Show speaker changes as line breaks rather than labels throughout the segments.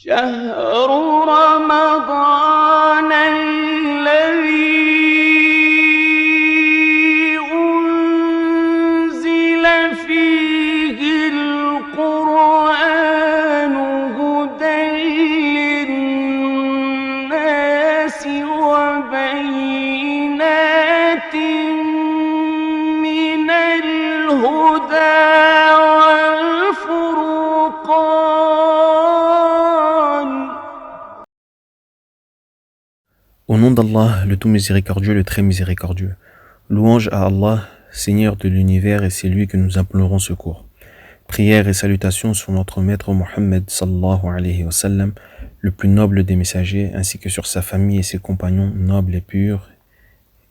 شهر رمضان الذي أنزل فيه القرآن هدى للناس وبينات من الهدى والفرقان.
Au nom d'Allah, le tout miséricordieux, le très miséricordieux. Louange à Allah, Seigneur de l'univers, et c'est lui que nous implorons secours. Prières et salutations sur notre maître Mohammed sallallahu alayhi wa sallam, le plus noble des messagers, ainsi que sur sa famille et ses compagnons nobles et purs,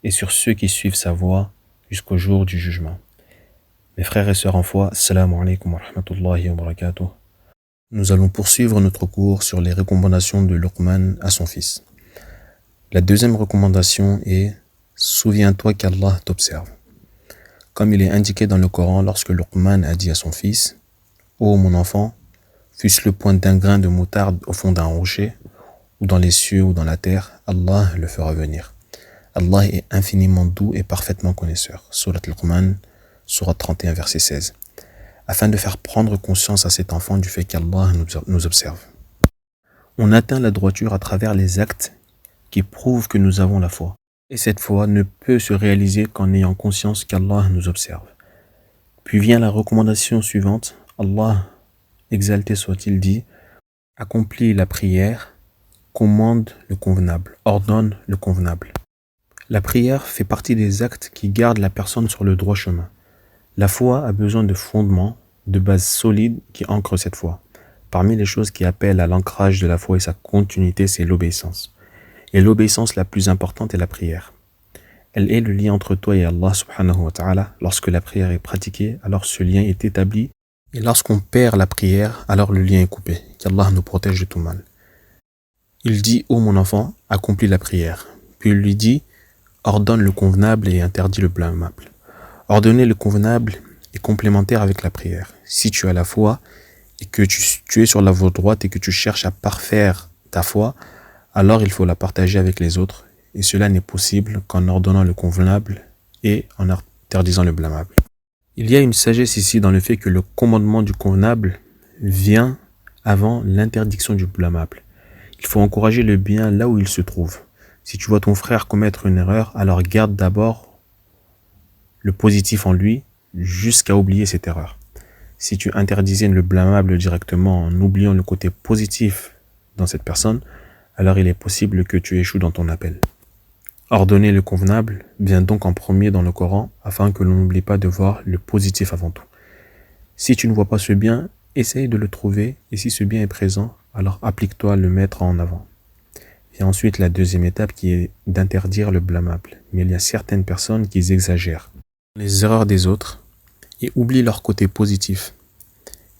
et sur ceux qui suivent sa voie jusqu'au jour du jugement. Mes frères et sœurs en foi, assalamu alaykum wa rahmatullahi wa barakatuh. Nous allons poursuivre notre cours sur les recommandations de Luqman à son fils. La deuxième recommandation est « Souviens-toi qu'Allah t'observe ». Comme il est indiqué dans le Coran lorsque Luqman a dit à son fils « Ô mon enfant, fût-ce le point d'un grain de moutarde au fond d'un rocher, ou dans les cieux ou dans la terre, Allah le fera venir. Allah est infiniment doux et parfaitement connaisseur. » Surat Luqman, Surat 31, verset 16. Afin de faire prendre conscience à cet enfant du fait qu'Allah nous observe. On atteint la droiture à travers les actes qui prouvent que nous avons la foi. Et cette foi ne peut se réaliser qu'en ayant conscience qu'Allah nous observe. Puis vient la recommandation suivante. Allah, exalté soit-il, dit « Accomplis la prière, commande le convenable, ordonne le convenable. » La prière fait partie des actes qui gardent la personne sur le droit chemin. La foi a besoin de fondements, de bases solides qui ancrent cette foi. Parmi les choses qui appellent à l'ancrage de la foi et sa continuité, c'est l'obéissance. Et l'obéissance la plus importante est la prière. Elle est le lien entre toi et Allah subhanahu wa ta'ala. Lorsque la prière est pratiquée, alors ce lien est établi. Et lorsqu'on perd la prière, alors le lien est coupé. Qu'Allah nous protège de tout mal. Il dit « Ô mon enfant, accomplis la prière ». Puis il lui dit « Ordonne le convenable et interdis le blâmable ». Ordonner le convenable est complémentaire avec la prière. Si tu as la foi et que tu es sur la voie droite et que tu cherches à parfaire ta foi, alors il faut la partager avec les autres, et cela n'est possible qu'en ordonnant le convenable et en interdisant le blâmable. Il y a une sagesse ici dans le fait que le commandement du convenable vient avant l'interdiction du blâmable. Il faut encourager le bien là où il se trouve. Si tu vois ton frère commettre une erreur, alors garde d'abord le positif en lui jusqu'à oublier cette erreur. Si tu interdisais le blâmable directement en oubliant le côté positif dans cette personne, alors il est possible que tu échoues dans ton appel. Ordonner le convenable vient donc en premier dans le Coran afin que l'on n'oublie pas de voir le positif avant tout. Si tu ne vois pas ce bien, essaye de le trouver et si ce bien est présent, alors applique-toi à le mettre en avant. Et ensuite la deuxième étape qui est d'interdire le blâmable. Mais il y a certaines personnes qui exagèrent les erreurs des autres et oublient leur côté positif.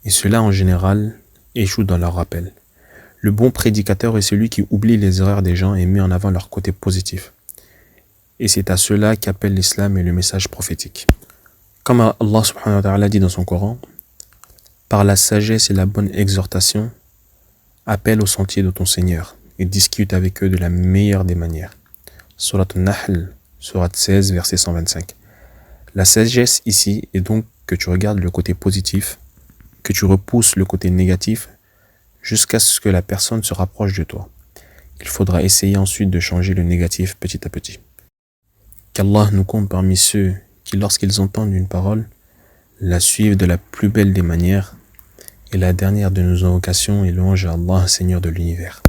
Et cela en général échoue dans leur rappel. Le bon prédicateur est celui qui oublie les erreurs des gens et met en avant leur côté positif. Et c'est à cela qu'appelle l'islam et le message prophétique. Comme Allah subhanahu wa ta'ala dit dans son Coran, par la sagesse et la bonne exhortation, appelle au sentier de ton Seigneur et discute avec eux de la meilleure des manières. Surat An-Nahl, Surat 16, verset 125. La sagesse ici est donc que tu regardes le côté positif, que tu repousses le côté négatif, jusqu'à ce que la personne se rapproche de toi. Il faudra essayer ensuite de changer le négatif petit à petit. Qu'Allah nous compte parmi ceux qui, lorsqu'ils entendent une parole, la suivent de la plus belle des manières. Et la dernière de nos invocations est louange à Allah, Seigneur de l'univers.